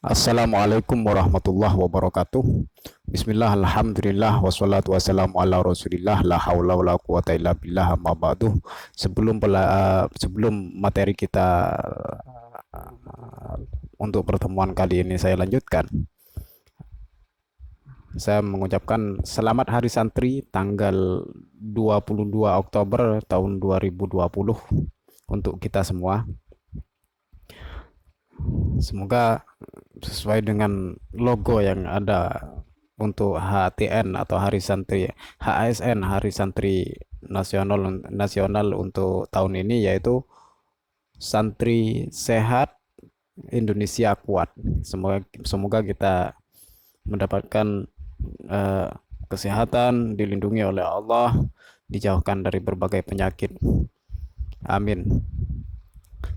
Assalamualaikum warahmatullahi wabarakatuh. Bismillah, alhamdulillah, wassalatu wassalamu ala rasulillah, la haula wala quwata illa billah, amma ba'du. Sebelum materi kita untuk pertemuan kali ini saya lanjutkan, saya mengucapkan selamat Hari Santri tanggal 22 Oktober tahun 2020 untuk kita semua. Semoga sesuai dengan logo yang ada untuk HTN atau Hari Santri, HSN Hari Santri Nasional untuk tahun ini, yaitu Santri Sehat Indonesia Kuat. Semoga kita mendapatkan kesehatan, dilindungi oleh Allah, dijauhkan dari berbagai penyakit. Amin.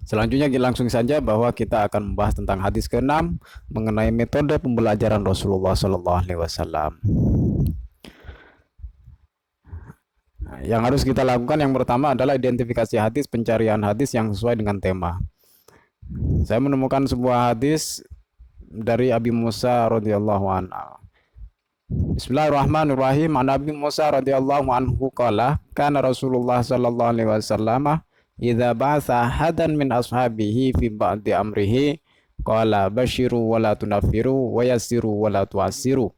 Selanjutnya langsung saja bahwa kita akan membahas tentang hadis ke-6 mengenai metode pembelajaran Rasulullah Shallallahu Alaihi Wasallam. Yang harus kita lakukan yang pertama adalah identifikasi hadis, pencarian hadis yang sesuai dengan tema. Saya menemukan sebuah hadis dari Abi Musa radhiyallahu anhu. Bismillahirrahmanirrahim. An Abi Musa radhiyallahu anhu qala kana Rasulullah sallallahu alaihi wasallam idza ba'atha hadan min ashabihi fi ba'di amrihi qala basyiru wa la tunaffiru wa yassiru wa la tu'assiru.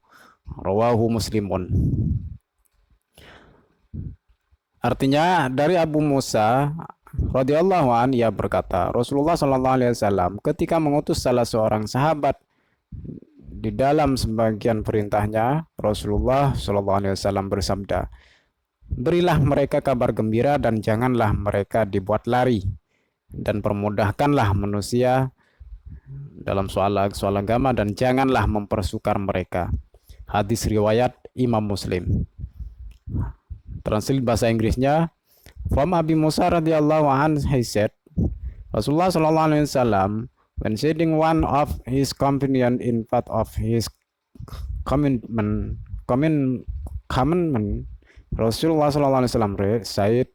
Rawahu Muslimun. Artinya dari Abu Musa radhiyallahu an, ia berkata, Rasulullah sallallahu alaihi wasallam ketika mengutus salah seorang sahabat, di dalam sebagian perintahnya Rasulullah sallallahu alaihi wasallam bersabda, berilah mereka kabar gembira dan janganlah mereka dibuat lari, dan permudahkanlah manusia dalam soal agama dan janganlah mempersukar mereka. Hadis riwayat Imam Muslim. Translate bahasa Inggrisnya, from Abi Musa radhiyallahu anhu, he said, Rasulullah sallallahu alaihi wasallam, when sending one of his companion in part of his commandment, Rasulullah sallallahu alaihi wasallam said,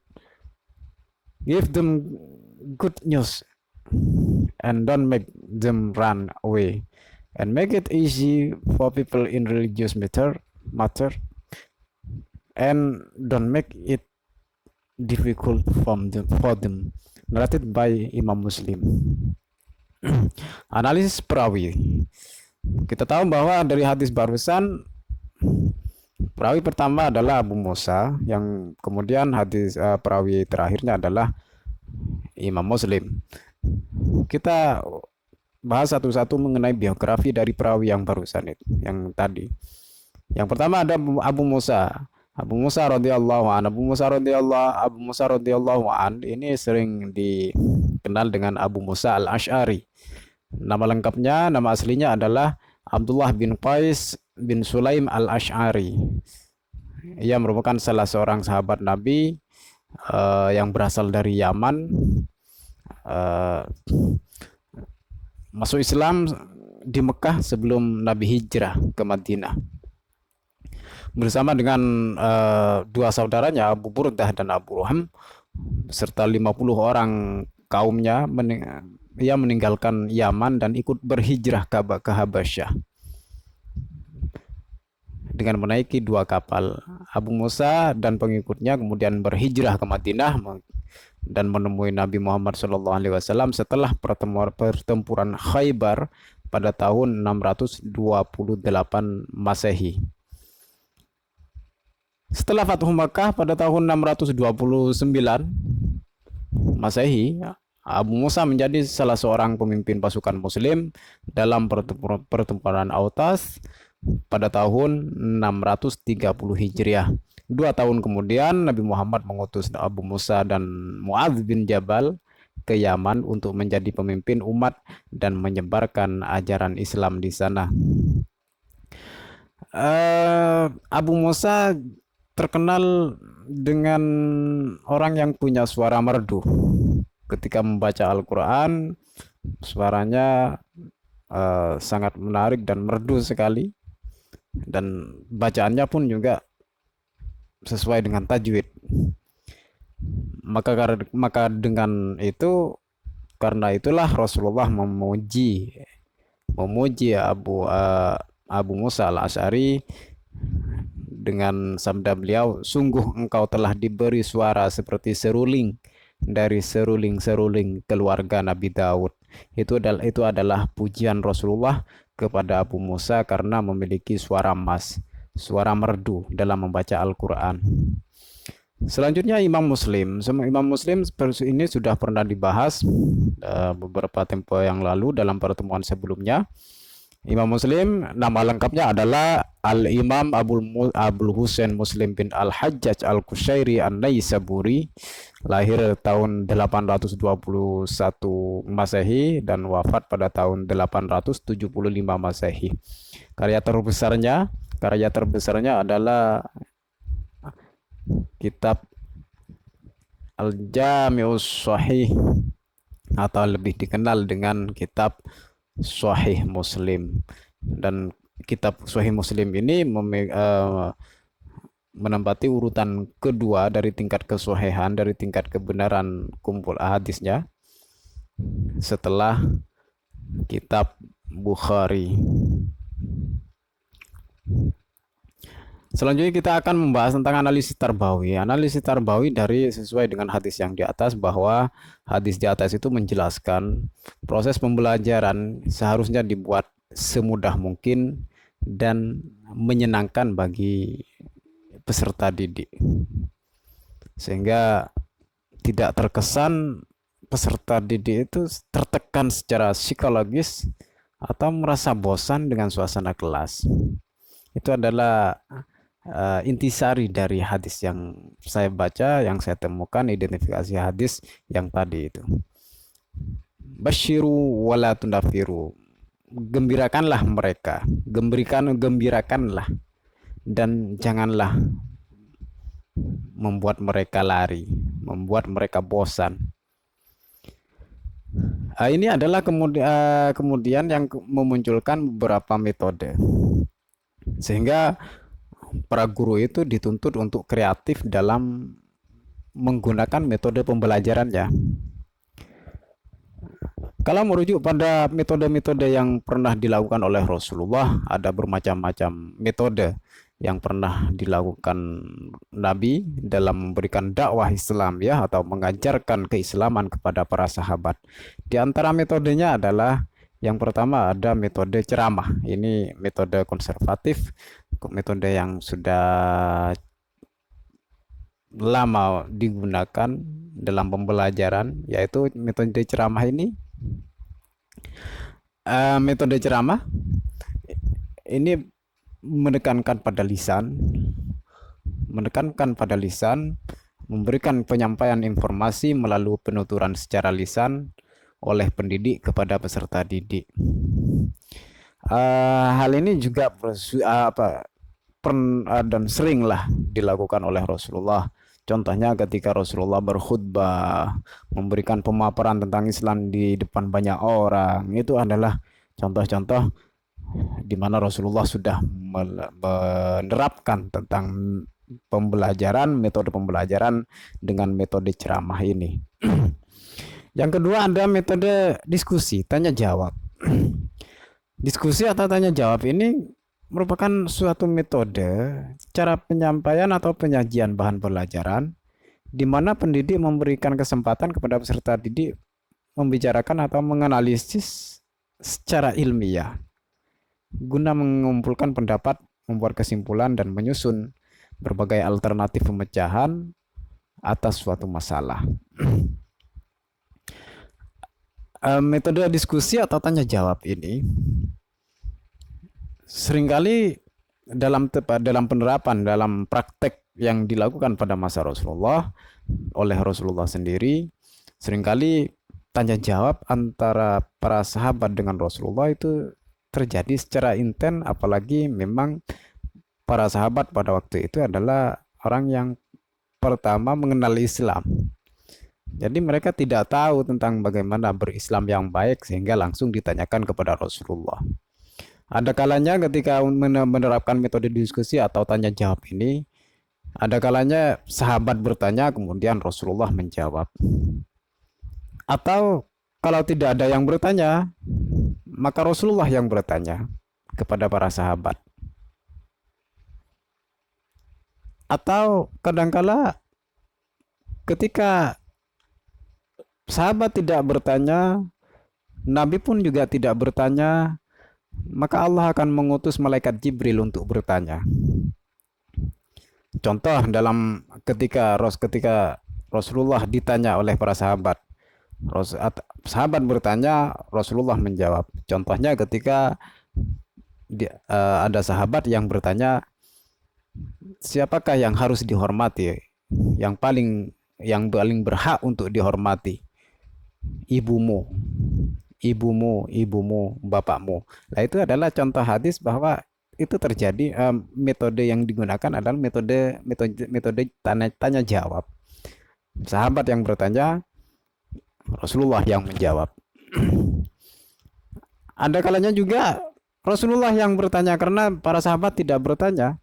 give them good news and don't make them run away, and make it easy for people in religious matter, and don't make it difficult for them. Narrated by Imam Muslim. Analisis perawi. Kita tahu bahwa dari hadis barusan, perawi pertama adalah Abu Musa, yang kemudian hadis perawi terakhirnya adalah Imam Muslim. Kita bahas satu-satu mengenai biografi dari perawi yang barusan itu, yang tadi. Yang pertama ada Abu Musa. Abu Musa radhiyallahu an. Abu Musa radhiyallahu an ini sering dikenal dengan Abu Musa al-Ash'ari. Nama lengkapnya, nama aslinya adalah Abdullah bin Qais bin Sulaim al-Ash'ari. Ia merupakan salah seorang sahabat Nabi yang berasal dari Yaman. Masuk Islam di Mekah sebelum Nabi hijrah ke Madinah. Bersama dengan dua saudaranya, Abu Burdah dan Abu Ruham, serta 50 orang kaumnya, ia meninggalkan Yaman dan ikut berhijrah ke Habasyah dengan menaiki dua kapal. Abu Musa dan pengikutnya kemudian berhijrah ke Madinah dan menemui Nabi Muhammad SAW setelah pertempuran Khaybar pada tahun 628 Masehi. Setelah Fathu Makkah pada tahun 629 Masehi, Abu Musa menjadi salah seorang pemimpin pasukan Muslim dalam pertempuran Autas pada tahun 630 Hijriah. 2 tahun kemudian Nabi Muhammad mengutus Abu Musa dan Muadz bin Jabal ke Yaman untuk menjadi pemimpin umat dan menyebarkan ajaran Islam di sana. Abu Musa terkenal dengan orang yang punya suara merdu. Ketika membaca Al-Quran, suaranya sangat menarik dan merdu sekali, dan bacaannya pun juga sesuai dengan tajwid. Maka dengan itu, karena itulah Rasulullah memuji memuji Abu Musa al-Asy'ari dengan sabda beliau, sungguh engkau telah diberi suara seperti seruling dari seruling-seruling keluarga Nabi Daud. Itu adalah pujian Rasulullah kepada Abu Musa karena memiliki suara emas, suara merdu dalam membaca Al-Quran. Selanjutnya Imam Muslim. Imam Muslim ini sudah pernah dibahas beberapa tempo yang lalu dalam pertemuan sebelumnya. Imam Muslim nama lengkapnya adalah Al-Imam Abul Husain Muslim bin Al-Hajjaj Al-Qushairi An-Naisaburi, lahir tahun 821 Masehi dan wafat pada tahun 875 Masehi. Karya terbesarnya adalah kitab Al-Jami'us Shahih atau lebih dikenal dengan kitab Sahih Muslim. Dan kitab Sahih Muslim ini menempati urutan kedua dari tingkat kesohihan, dari tingkat kebenaran kumpul hadisnya setelah kitab Bukhari. Selanjutnya kita akan membahas tentang analisis tarbawi. Analisis tarbawi sesuai dengan hadis yang di atas, bahwa hadis di atas itu menjelaskan proses pembelajaran seharusnya dibuat semudah mungkin dan menyenangkan bagi peserta didik, sehingga tidak terkesan peserta didik itu tertekan secara psikologis atau merasa bosan dengan suasana kelas. Itu adalah intisari dari hadis yang saya baca, yang saya temukan, identifikasi hadis yang tadi itu. Basyiru wala tunafiru, gembirakanlah mereka, gembirakanlah, dan janganlah membuat mereka lari, membuat mereka bosan. Ini adalah kemudian yang memunculkan beberapa metode, sehingga para guru itu dituntut untuk kreatif dalam menggunakan metode pembelajarannya. Kalau merujuk pada metode-metode yang pernah dilakukan oleh Rasulullah, ada bermacam-macam metode yang pernah dilakukan Nabi dalam memberikan dakwah Islam, ya, atau mengajarkan keislaman kepada para sahabat. Di antara metodenya adalah yang pertama ada metode ceramah. Ini metode konservatif, metode yang sudah lama digunakan dalam pembelajaran, yaitu metode ceramah ini. Metode ceramah ini menekankan pada lisan, memberikan penyampaian informasi melalui penuturan secara lisan oleh pendidik kepada peserta didik. Hal ini juga dan seringlah dilakukan oleh Rasulullah. Contohnya ketika Rasulullah berkhutbah, memberikan pemaparan tentang Islam di depan banyak orang, itu adalah contoh-contoh di mana Rasulullah sudah menerapkan tentang metode pembelajaran dengan metode ceramah ini. Yang kedua ada metode diskusi, tanya jawab. Diskusi atau tanya jawab ini merupakan suatu metode cara penyampaian atau penyajian bahan pelajaran di mana pendidik memberikan kesempatan kepada peserta didik membicarakan atau menganalisis secara ilmiah guna mengumpulkan pendapat, membuat kesimpulan, dan menyusun berbagai alternatif pemecahan atas suatu masalah. Metode diskusi atau tanya jawab ini seringkali dalam penerapan, dalam praktek yang dilakukan pada masa Rasulullah oleh Rasulullah sendiri, seringkali tanya jawab antara para sahabat dengan Rasulullah itu terjadi secara intens, apalagi memang para sahabat pada waktu itu adalah orang yang pertama mengenal Islam. Jadi mereka tidak tahu tentang bagaimana berislam yang baik, sehingga langsung ditanyakan kepada Rasulullah. Ada kalanya ketika menerapkan metode diskusi atau tanya jawab ini, ada kalanya sahabat bertanya kemudian Rasulullah menjawab. Atau kalau tidak ada yang bertanya, maka Rasulullah yang bertanya kepada para sahabat. Atau kadangkala ketika sahabat tidak bertanya, Nabi pun juga tidak bertanya, maka Allah akan mengutus malaikat Jibril untuk bertanya. Contoh dalam ketika Rasulullah ditanya oleh para sahabat, sahabat bertanya, Rasulullah menjawab. Contohnya ketika ada sahabat yang bertanya, siapakah yang harus dihormati, yang paling berhak untuk dihormati? Ibumu, bapakmu. Nah, itu adalah contoh hadis bahwa itu terjadi, metode yang digunakan adalah metode tanya jawab. Sahabat yang bertanya, Rasulullah yang menjawab. Ada kalanya juga Rasulullah yang bertanya karena para sahabat tidak bertanya.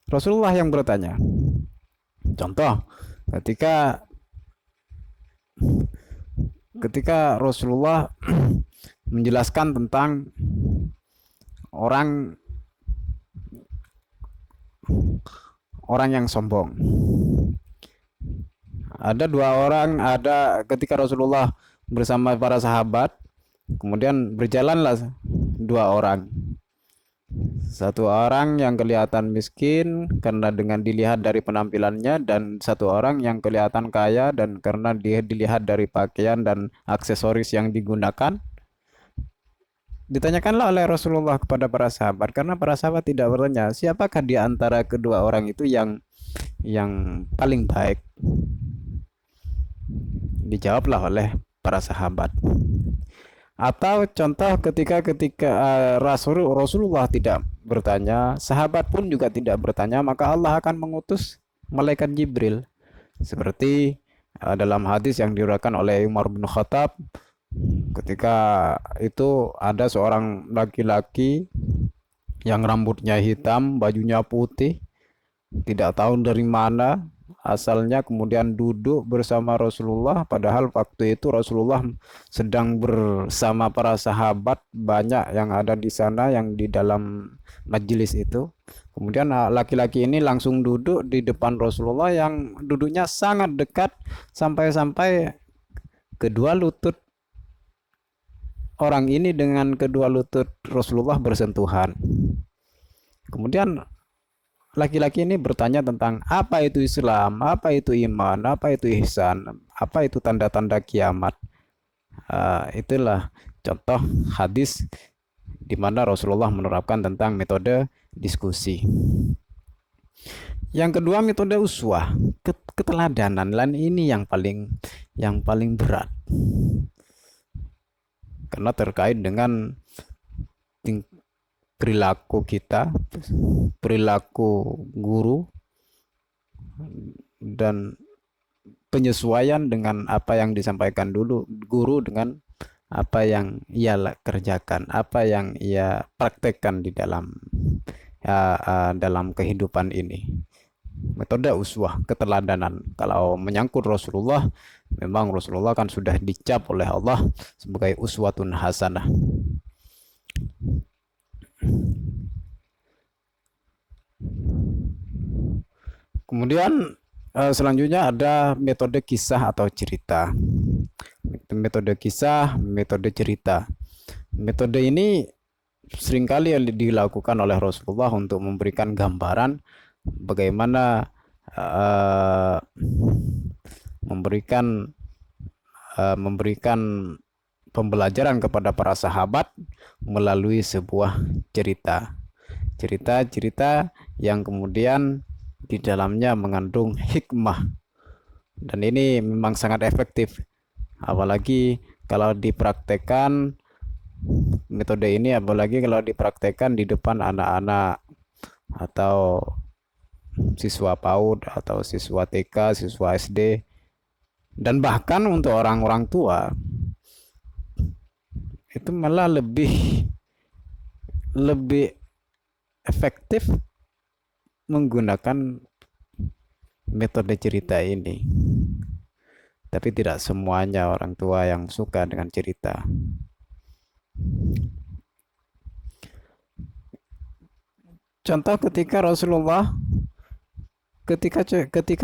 Rasulullah yang bertanya. Contoh, ketika Rasulullah menjelaskan tentang orang yang sombong. Ada dua orang, ketika Rasulullah bersama para sahabat, kemudian berjalanlah dua orang. Satu orang yang kelihatan miskin karena dengan dilihat dari penampilannya, dan satu orang yang kelihatan kaya dan karena dia dilihat dari pakaian dan aksesoris yang digunakan. Ditanyakanlah oleh Rasulullah kepada para sahabat, karena para sahabat tidak bertanya siapakah di antara kedua orang itu yang paling baik. Dijawablah oleh para sahabat. Atau contoh ketika Rasulullah tidak bertanya, sahabat pun juga tidak bertanya, maka Allah akan mengutus malaikat Jibril. Seperti dalam hadis yang diriwayatkan oleh Umar bin Khattab, ketika itu ada seorang laki-laki yang rambutnya hitam, bajunya putih, tidak tahu dari mana asalnya, kemudian duduk bersama Rasulullah, padahal waktu itu Rasulullah sedang bersama para sahabat banyak yang ada di sana, yang di dalam majelis itu. Kemudian laki-laki ini langsung duduk di depan Rasulullah yang duduknya sangat dekat, sampai-sampai kedua lutut orang ini dengan kedua lutut Rasulullah bersentuhan. Kemudian laki-laki ini bertanya tentang apa itu Islam, apa itu iman, apa itu ihsan, apa itu tanda-tanda kiamat. Itulah contoh hadis di mana Rasulullah menerapkan tentang metode diskusi. Yang kedua, metode uswah, keteladanan. Dan ini yang paling berat, karena terkait dengan perilaku kita, perilaku guru, dan penyesuaian dengan apa yang disampaikan dulu guru dengan apa yang ia kerjakan, apa yang ia praktekkan di dalam kehidupan ini. Metode uswah, keteladanan. Kalau menyangkut Rasulullah, memang Rasulullah kan sudah dicap oleh Allah sebagai uswatun hasanah. Kemudian selanjutnya ada metode kisah atau cerita. Metode kisah, metode cerita. Metode ini seringkali dilakukan oleh Rasulullah untuk memberikan gambaran bagaimana memberikan pembelajaran kepada para sahabat melalui sebuah cerita yang kemudian di dalamnya mengandung hikmah, dan ini memang sangat efektif, apalagi kalau dipraktekkan metode ini, apalagi kalau dipraktekkan di depan anak-anak atau siswa PAUD atau siswa TK, siswa SD, dan bahkan untuk orang-orang tua. Itu malah lebih efektif menggunakan metode cerita ini. Tapi tidak semuanya orang tua yang suka dengan cerita. Contoh ketika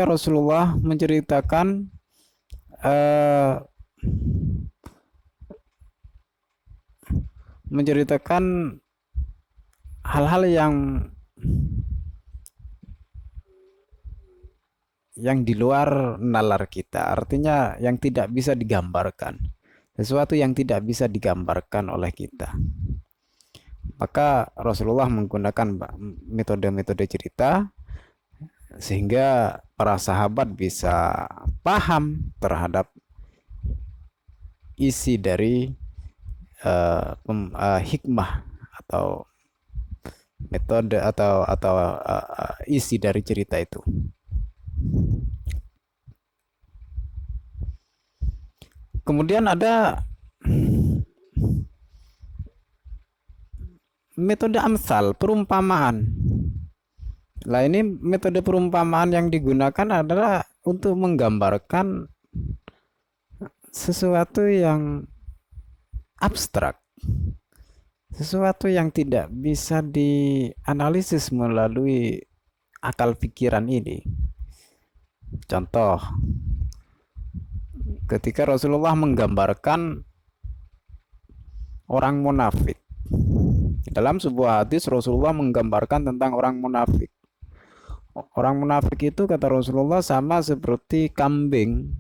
Rasulullah menceritakan eh, menceritakan hal-hal yang di luar nalar kita, artinya yang tidak bisa digambarkan, sesuatu yang tidak bisa digambarkan oleh kita. Maka Rasulullah menggunakan metode-metode cerita sehingga para sahabat bisa paham terhadap isi dari hikmah atau metode atau isi dari cerita itu. Kemudian ada metode amsal, perumpamaan. Nah, ini metode perumpamaan yang digunakan adalah untuk menggambarkan sesuatu yang abstrak, sesuatu yang tidak bisa dianalisis melalui akal pikiran ini. Contoh, ketika Rasulullah menggambarkan orang munafik. Dalam sebuah hadis Rasulullah menggambarkan tentang orang munafik. Orang munafik itu kata Rasulullah sama seperti kambing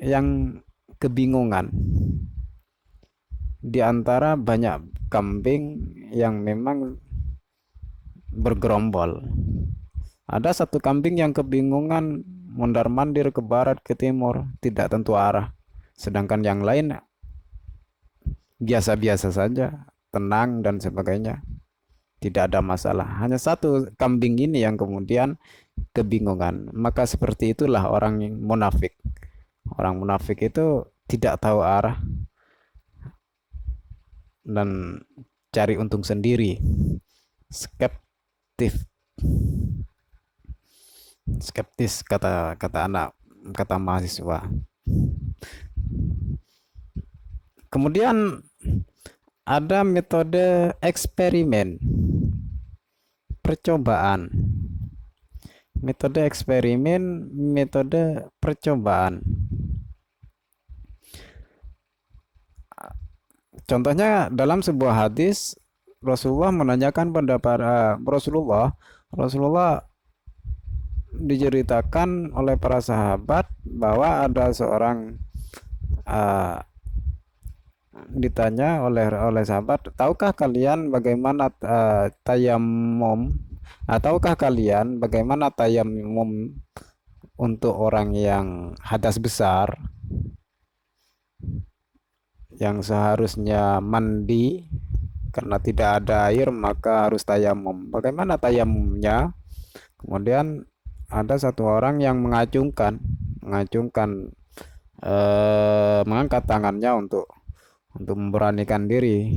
yang kebingungan di antara banyak kambing yang memang bergerombol. Ada satu kambing yang kebingungan mondar-mandir ke barat ke timur, tidak tentu arah. Sedangkan yang lain biasa-biasa saja, tenang dan sebagainya. Tidak ada masalah. Hanya satu kambing ini yang kemudian kebingungan. Maka seperti itulah orang yang munafik. Orang munafik itu tidak tahu arah dan cari untung sendiri. Skeptis kata mahasiswa. Kemudian ada metode eksperimen, percobaan. Metode eksperimen, metode percobaan. Contohnya dalam sebuah hadis Rasulullah menanyakan pendapat Rasulullah diceritakan oleh para sahabat bahwa ada seorang ditanya oleh sahabat, tahukah kalian bagaimana tayamum? Tahukah kalian bagaimana tayamum untuk orang yang hadas besar, yang seharusnya mandi karena tidak ada air maka harus tayamum? Bagaimana tayamumnya? Kemudian ada satu orang yang mengangkat tangannya untuk memberanikan diri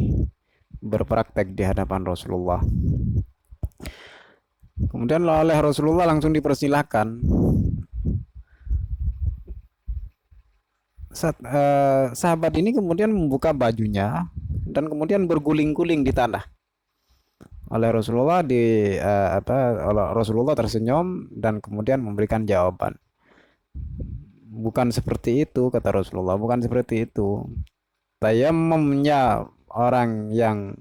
berpraktek di hadapan Rasulullah. Kemudian oleh Rasulullah langsung dipersilahkan. Sahabat ini kemudian membuka bajunya dan kemudian berguling-guling di tanah. Oleh Rasulullah Rasulullah tersenyum dan kemudian memberikan jawaban. Bukan seperti itu kata Rasulullah, bukan seperti itu. Tayamumnya orang yang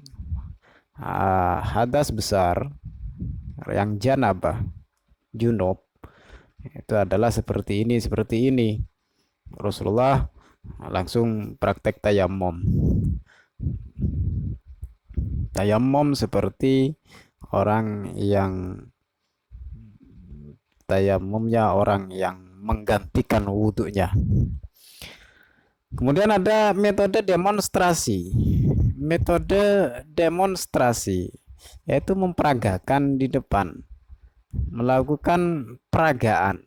hadas besar, yang janabah, junub, itu adalah seperti ini. Rasulullah langsung praktek tayamum. Tayamum seperti orang yang tayamumnya orang yang menggantikan wudhunya. Kemudian ada metode demonstrasi. Metode demonstrasi yaitu memperagakan di depan, melakukan peragaan,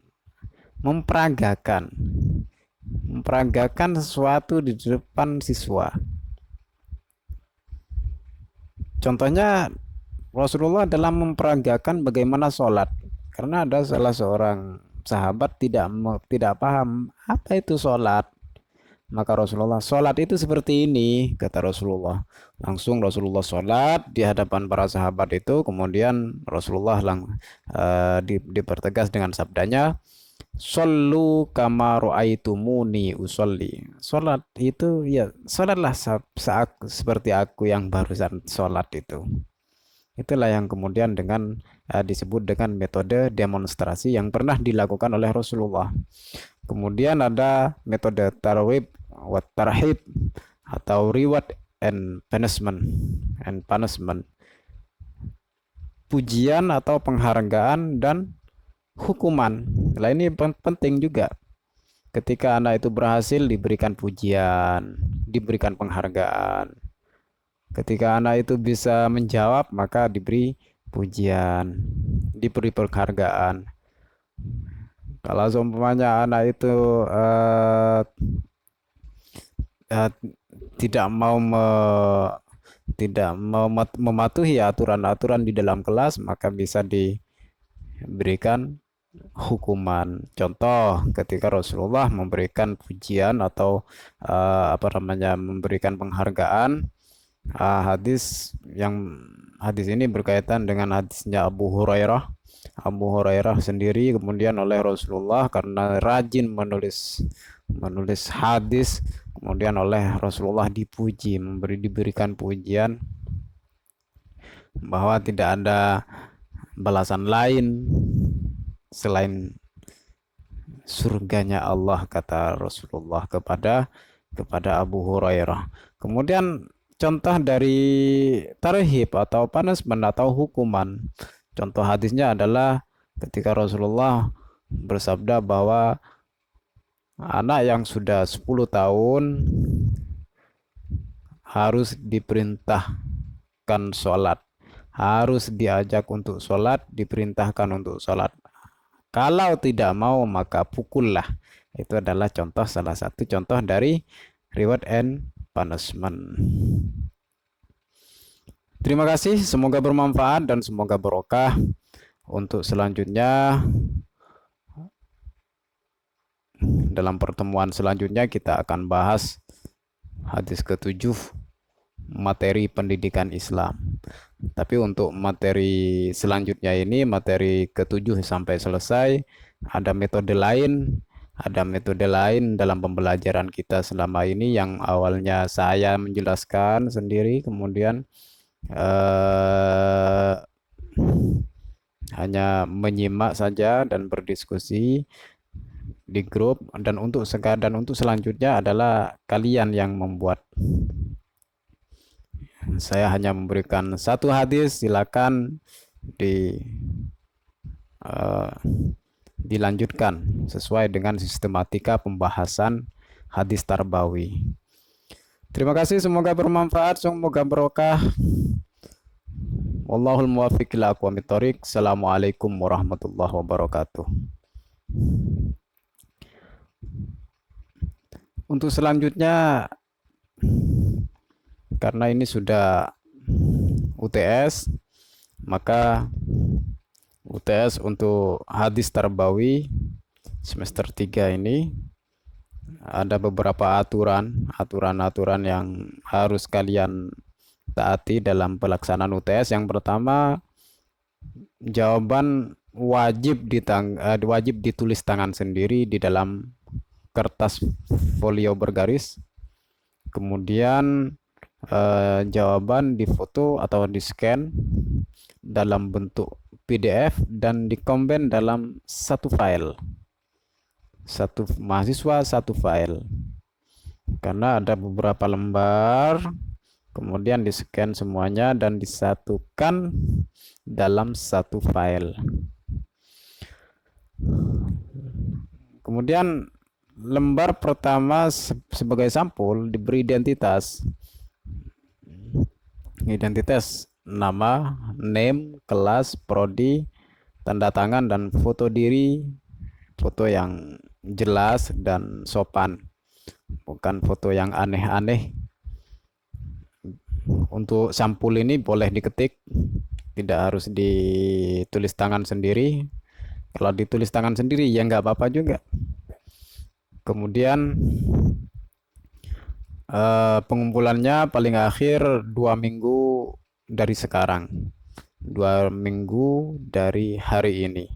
memperagakan sesuatu di depan siswa. Contohnya Rasulullah dalam memperagakan bagaimana sholat, karena ada salah seorang sahabat tidak paham apa itu sholat. Maka Rasulullah, sholat itu seperti ini, kata Rasulullah. Langsung Rasulullah sholat di hadapan para sahabat itu, kemudian Rasulullah dipertegas dengan sabdanya, Sallu kama ra'aitumuni usolli. Sholat itu ya, sholatlah seperti aku yang barusan sholat itu. Itulah yang kemudian disebut dengan metode demonstrasi yang pernah dilakukan oleh Rasulullah. Kemudian ada metode tarwib wa tarhib atau reward and punishment. Pujian atau penghargaan dan hukuman. Nah, ini penting juga. Ketika anak itu berhasil, diberikan pujian, diberikan penghargaan. Ketika anak itu bisa menjawab, maka diberi pujian, diberi penghargaan. Kalau seumpamanya anak itu tidak mau mematuhi aturan-aturan di dalam kelas, maka bisa diberikan hukuman. Contoh, ketika Rasulullah memberikan pujian atau memberikan penghargaan, hadis ini berkaitan dengan hadisnya Abu Hurairah. Abu Hurairah sendiri kemudian oleh Rasulullah karena rajin menulis hadis, kemudian oleh Rasulullah dipuji, diberikan pujian bahwa tidak ada balasan lain selain surganya Allah, kata Rasulullah kepada Abu Hurairah. Kemudian contoh dari tarhib atau punishment atau hukuman, contoh hadisnya adalah ketika Rasulullah bersabda bahwa anak yang sudah 10 tahun harus diperintahkan sholat, harus diajak untuk sholat, diperintahkan untuk sholat. Kalau tidak mau maka pukullah. Itu adalah salah satu contoh dari reward and punishment. Terima kasih, semoga bermanfaat dan semoga barokah. Untuk selanjutnya, dalam pertemuan selanjutnya kita akan bahas hadis ke-7, materi pendidikan Islam. Tapi untuk materi selanjutnya ini, materi ke-7 sampai selesai, ada metode lain dalam pembelajaran kita selama ini, yang awalnya saya menjelaskan sendiri, kemudian hanya menyimak saja dan berdiskusi di grup, dan untuk selanjutnya adalah kalian yang membuat. Saya hanya memberikan satu hadis, silakan dilanjutkan sesuai dengan sistematika pembahasan hadis tarbawi. Terima kasih, semoga bermanfaat, semoga barokah. Wallahul muwaffiq ila aqwamit thoriq. Assalamualaikum warahmatullahi wabarakatuh. Untuk selanjutnya, karena ini sudah UTS, maka UTS untuk hadis tarbawi semester 3 ini ada beberapa aturan yang harus kalian taati dalam pelaksanaan UTS. Yang pertama, jawaban wajib ditulis tangan sendiri di dalam kertas folio bergaris. Kemudian jawaban difoto atau di scan dalam bentuk PDF dan dikombin dalam satu file. Satu mahasiswa satu file. Karena ada beberapa lembar, kemudian di scan semuanya dan disatukan dalam satu file. Kemudian lembar pertama sebagai sampul diberi identitas nama, name, kelas, prodi, tanda tangan, dan foto diri, foto yang jelas dan sopan, bukan foto yang aneh-aneh. Untuk sampul ini boleh diketik, tidak harus ditulis tangan sendiri. Kalau ditulis tangan sendiri ya nggak apa-apa juga. Kemudian Pengumpulannya paling akhir 2 minggu dari sekarang, 2 minggu dari hari ini.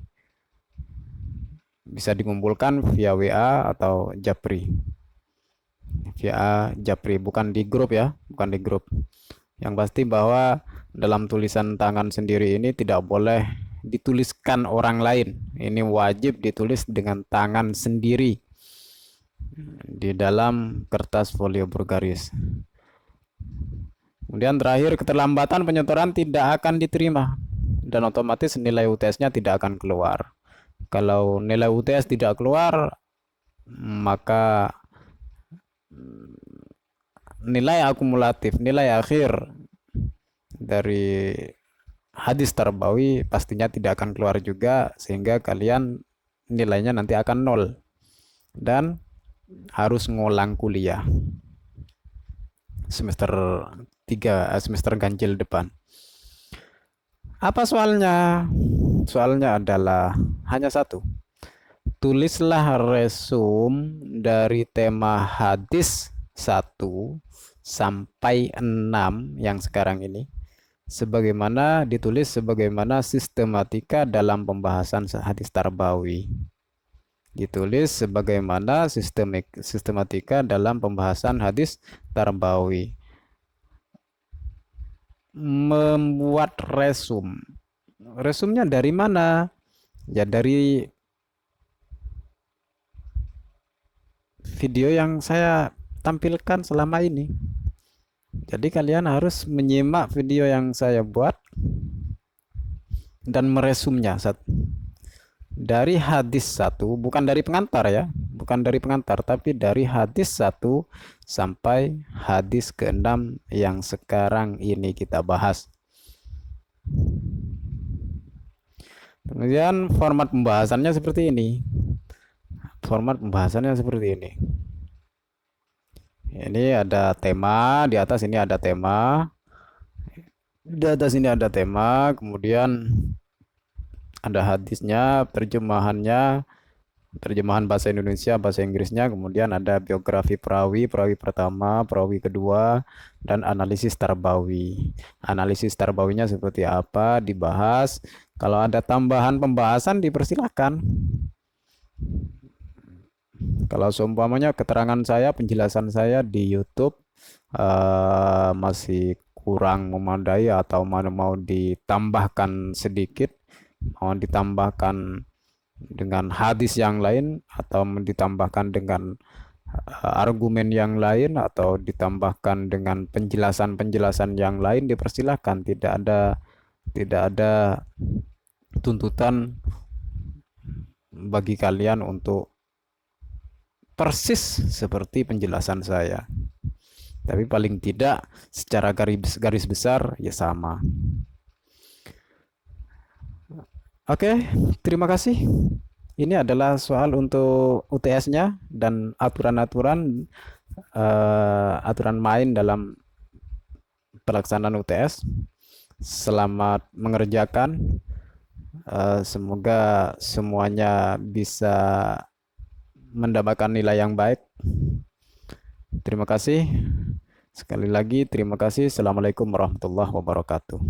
Bisa dikumpulkan via WA atau Japri. Via Japri, bukan di grup ya, bukan di grup. Yang pasti bahwa dalam tulisan tangan sendiri ini tidak boleh dituliskan orang lain. Ini wajib ditulis dengan tangan sendiri di dalam kertas folio bergaris. Kemudian terakhir, keterlambatan penyetoran tidak akan diterima dan otomatis nilai UTS-nya tidak akan keluar. Kalau nilai UTS tidak keluar, maka nilai akumulatif, nilai akhir dari hadis tarbawi pastinya tidak akan keluar juga, sehingga kalian nilainya nanti akan 0 dan harus ngulang kuliah semester 3, semester ganjil depan. Apa soalnya? Soalnya adalah hanya satu. Tulislah resum dari tema hadis 1 sampai 6 yang sekarang ini, sebagaimana ditulis sebagaimana sistematika dalam pembahasan hadis tarbawi. Ditulis sebagaimana sistematika dalam pembahasan hadis tarbawi. Membuat resum. Resumnya dari mana? Ya dari video yang saya tampilkan selama ini. Jadi kalian harus menyimak video yang saya buat dan meresumnya dari hadis 1, bukan dari pengantar ya, bukan dari pengantar, tapi dari hadis 1 sampai hadis ke-6 yang sekarang ini kita bahas. Kemudian format pembahasannya seperti ini. Format pembahasannya seperti ini. Ini ada tema, di atas ini ada tema. Di atas ini ada tema, kemudian ada hadisnya, terjemahannya, terjemahan bahasa Indonesia, bahasa Inggrisnya, kemudian ada biografi perawi, perawi pertama, perawi kedua, dan analisis tarbawi. Analisis tarbawinya seperti apa dibahas. Kalau ada tambahan pembahasan dipersilakan. Kalau seumpamanya keterangan saya, penjelasan saya di YouTube masih kurang memadai atau mau ditambahkan sedikit, mau ditambahkan dengan hadis yang lain atau ditambahkan dengan argumen yang lain atau ditambahkan dengan penjelasan-penjelasan yang lain, dipersilahkan. Tidak ada tuntutan bagi kalian untuk persis seperti penjelasan saya, tapi paling tidak secara garis besar ya sama. Oke, terima kasih. Ini adalah soal untuk UTS-nya dan aturan-aturan aturan main dalam pelaksanaan UTS. Selamat mengerjakan. Semoga semuanya bisa mendapatkan nilai yang baik. Terima kasih. Sekali lagi terima kasih. Assalamualaikum warahmatullahi wabarakatuh.